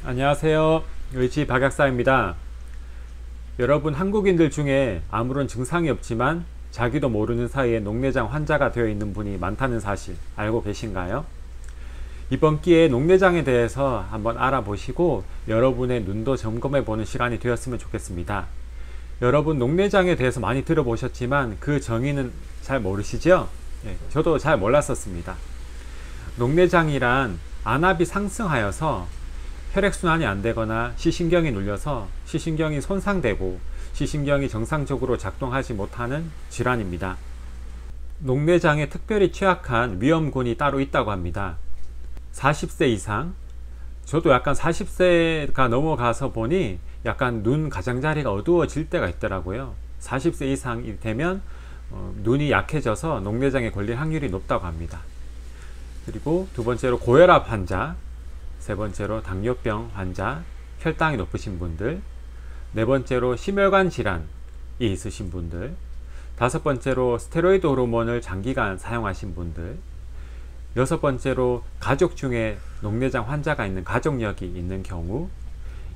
안녕하세요. 의지 박약사입니다. 여러분, 한국인들 중에 아무런 증상이 없지만 자기도 모르는 사이에 녹내장 환자가 되어 있는 분이 많다는 사실 알고 계신가요? 이번 기회에 녹내장에 대해서 한번 알아보시고 여러분의 눈도 점검해 보는 시간이 되었으면 좋겠습니다. 여러분, 녹내장에 대해서 많이 들어보셨지만 그 정의는 잘 모르시죠? 저도 잘 몰랐었습니다. 녹내장이란 안압이 상승하여서 혈액순환이 안 되거나 시신경이 눌려서 시신경이 손상되고 시신경이 정상적으로 작동하지 못하는 질환입니다. 녹내장에 특별히 취약한 위험군이 따로 있다고 합니다. 40세 이상, 저도 약간 40세가 넘어가서 보니 약간 눈 가장자리가 어두워질 때가 있더라고요. 40세 이상이 되면 눈이 약해져서 녹내장에 걸릴 확률이 높다고 합니다. 그리고 두 번째로 고혈압 환자, 세 번째로 당뇨병 환자, 혈당이 높으신 분들, 네 번째로 심혈관 질환이 있으신 분들, 다섯 번째로 스테로이드 호르몬을 장기간 사용하신 분들, 여섯 번째로 가족 중에 녹내장 환자가 있는 가족력이 있는 경우,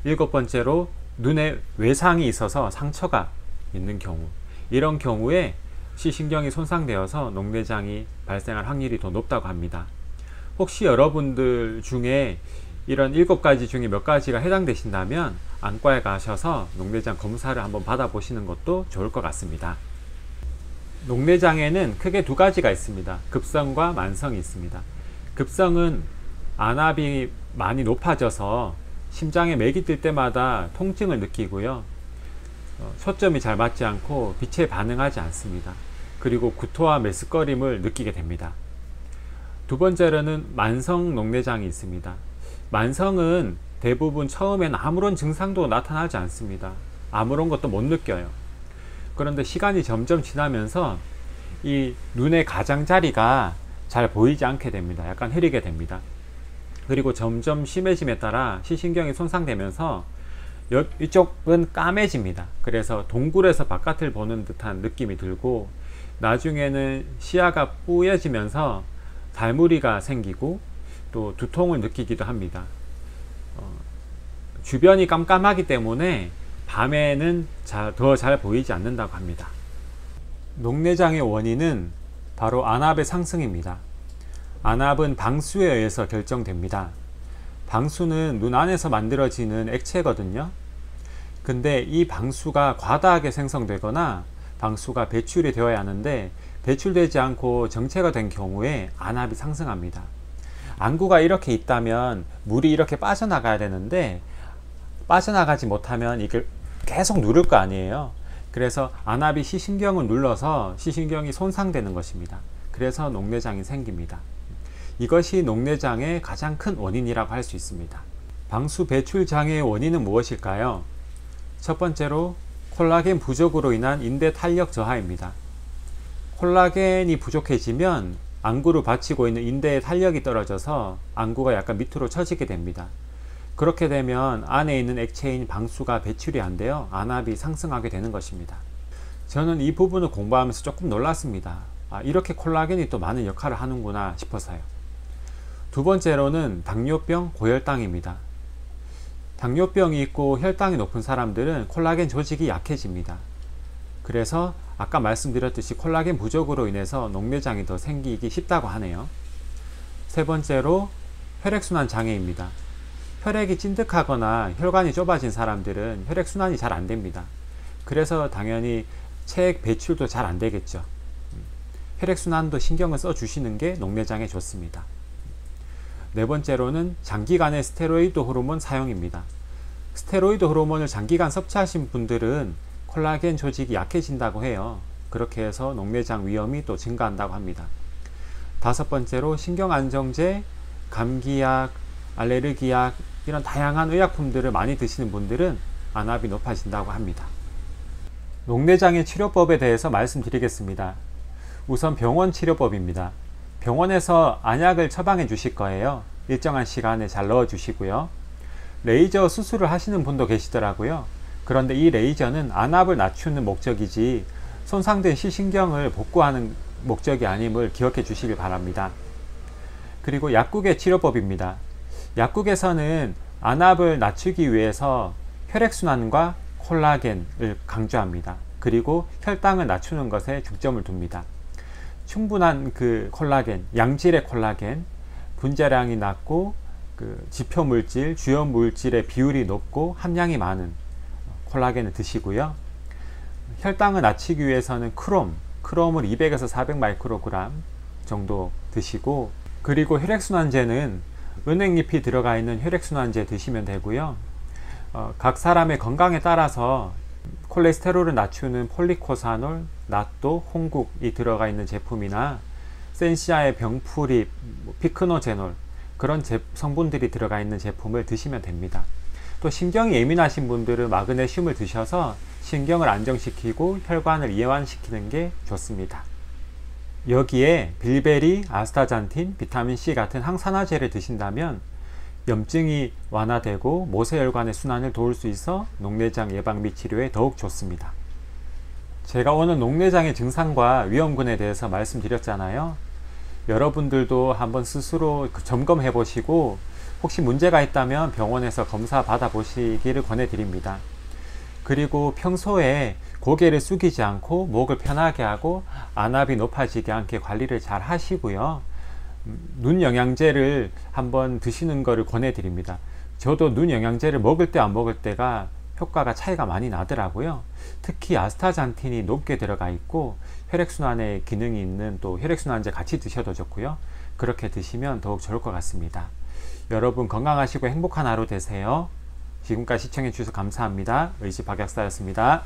일곱 번째로 눈에 외상이 있어서 상처가 있는 경우, 이런 경우에 시신경이 손상되어서 녹내장이 발생할 확률이 더 높다고 합니다. 혹시 여러분들 중에 이런 7가지 중에 몇 가지가 해당되신다면 안과에 가셔서 녹내장 검사를 한번 받아보시는 것도 좋을 것 같습니다. 녹내장에는 크게 두 가지가 있습니다. 급성과 만성이 있습니다. 급성은 안압이 많이 높아져서 심장에 맥이 뜰 때마다 통증을 느끼고요. 초점이 잘 맞지 않고 빛에 반응하지 않습니다. 그리고 구토와 메스꺼림을 느끼게 됩니다. 두 번째로는 만성 녹내장이 있습니다. 만성은 대부분 처음엔 아무런 증상도 나타나지 않습니다. 아무런 것도 못 느껴요. 그런데 시간이 점점 지나면서 이 눈의 가장자리가 잘 보이지 않게 됩니다. 약간 흐리게 됩니다. 그리고 점점 심해짐에 따라 시신경이 손상되면서 이쪽은 까매집니다. 그래서 동굴에서 바깥을 보는 듯한 느낌이 들고 나중에는 시야가 뿌여지면서 달무리가 생기고 또 두통을 느끼기도 합니다. 주변이 깜깜하기 때문에 밤에는 더 잘 보이지 않는다고 합니다. 녹내장의 원인은 바로 안압의 상승입니다. 안압은 방수에 의해서 결정됩니다. 방수는 눈 안에서 만들어지는 액체거든요. 근데 이 방수가 과다하게 생성되거나 방수가 배출이 되어야 하는데 배출되지 않고 정체가 된 경우에 안압이 상승합니다. 안구가 이렇게 있다면 물이 이렇게 빠져나가야 되는데 빠져나가지 못하면 이게 계속 누를 거 아니에요. 그래서 안압이 시신경을 눌러서 시신경이 손상되는 것입니다. 그래서 녹내장이 생깁니다. 이것이 녹내장의 가장 큰 원인이라고 할 수 있습니다. 방수 배출 장애의 원인은 무엇일까요? 첫 번째로 콜라겐 부족으로 인한 인대 탄력 저하입니다. 콜라겐이 부족해지면 안구를 받치고 있는 인대의 탄력이 떨어져서 안구가 약간 밑으로 처지게 됩니다. 그렇게 되면 안에 있는 액체인 방수가 배출이 안 되어 안압이 상승하게 되는 것입니다. 저는 이 부분을 공부하면서 조금 놀랐습니다. 이렇게 콜라겐이 또 많은 역할을 하는구나 싶어서요. 두 번째로는 당뇨병, 고혈당입니다. 당뇨병이 있고 혈당이 높은 사람들은 콜라겐 조직이 약해집니다. 그래서 아까 말씀드렸듯이 콜라겐 부족으로 인해서 녹내장이 더 생기기 쉽다고 하네요. 세 번째로 혈액순환 장애입니다. 혈액이 찐득하거나 혈관이 좁아진 사람들은 혈액순환이 잘 안됩니다. 그래서 당연히 체액 배출도 잘 안되겠죠. 혈액순환도 신경을 써주시는 게 녹내장에 좋습니다. 네 번째로는 장기간의 스테로이드 호르몬 사용입니다. 스테로이드 호르몬을 장기간 섭취하신 분들은 콜라겐 조직이 약해진다고 해요. 그렇게 해서 녹내장 위험이 또 증가한다고 합니다. 다섯 번째로 신경안정제, 감기약, 알레르기약 이런 다양한 의약품들을 많이 드시는 분들은 안압이 높아진다고 합니다. 녹내장의 치료법에 대해서 말씀드리겠습니다. 우선 병원 치료법입니다. 병원에서 안약을 처방해 주실 거예요. 일정한 시간에 잘 넣어 주시고요. 레이저 수술을 하시는 분도 계시더라고요. 그런데 이 레이저는 안압을 낮추는 목적이지 손상된 시신경을 복구하는 목적이 아님을 기억해 주시길 바랍니다. 그리고 약국의 치료법입니다. 약국에서는 안압을 낮추기 위해서 혈액순환과 콜라겐을 강조합니다. 그리고 혈당을 낮추는 것에 중점을 둡니다. 충분한 그 콜라겐, 양질의 콜라겐, 분자량이 낮고 그 지표 물질, 주요 물질의 비율이 높고 함량이 많은 콜라겐을 드시고요. 혈당을 낮추기 위해서는 크롬을 200에서 400 마이크로그램 정도 드시고, 그리고 혈액순환제는 은행잎이 들어가 있는 혈액순환제 드시면 되고요. 각 사람의 건강에 따라서 콜레스테롤을 낮추는 폴리코사놀, 나또, 홍국이 들어가 있는 제품이나 센시아의 병풀잎, 피크노제놀, 그런 성분들이 들어가 있는 제품을 드시면 됩니다. 또 신경이 예민하신 분들은 마그네슘을 드셔서 신경을 안정시키고 혈관을 이완시키는 게 좋습니다. 여기에 빌베리, 아스타잔틴, 비타민C 같은 항산화제를 드신다면 염증이 완화되고 모세혈관의 순환을 도울 수 있어 녹내장 예방 및 치료에 더욱 좋습니다. 제가 오늘 녹내장의 증상과 위험군에 대해서 말씀드렸잖아요. 여러분들도 한번 스스로 점검해 보시고 혹시 문제가 있다면 병원에서 검사 받아 보시기를 권해 드립니다. 그리고 평소에 고개를 숙이지 않고 목을 편하게 하고 안압이 높아지지 않게 관리를 잘 하시고요. 눈 영양제를 한번 드시는 것을 권해 드립니다. 저도 눈 영양제를 먹을 때 안 먹을 때가 효과가 차이가 많이 나더라고요. 특히 아스타잔틴이 높게 들어가 있고 혈액순환에 기능이 있는 또 혈액순환제 같이 드셔도 좋고요. 그렇게 드시면 더욱 좋을 것 같습니다. 여러분 건강하시고 행복한 하루 되세요. 지금까지 시청해 주셔서 감사합니다. 의지 박약사였습니다.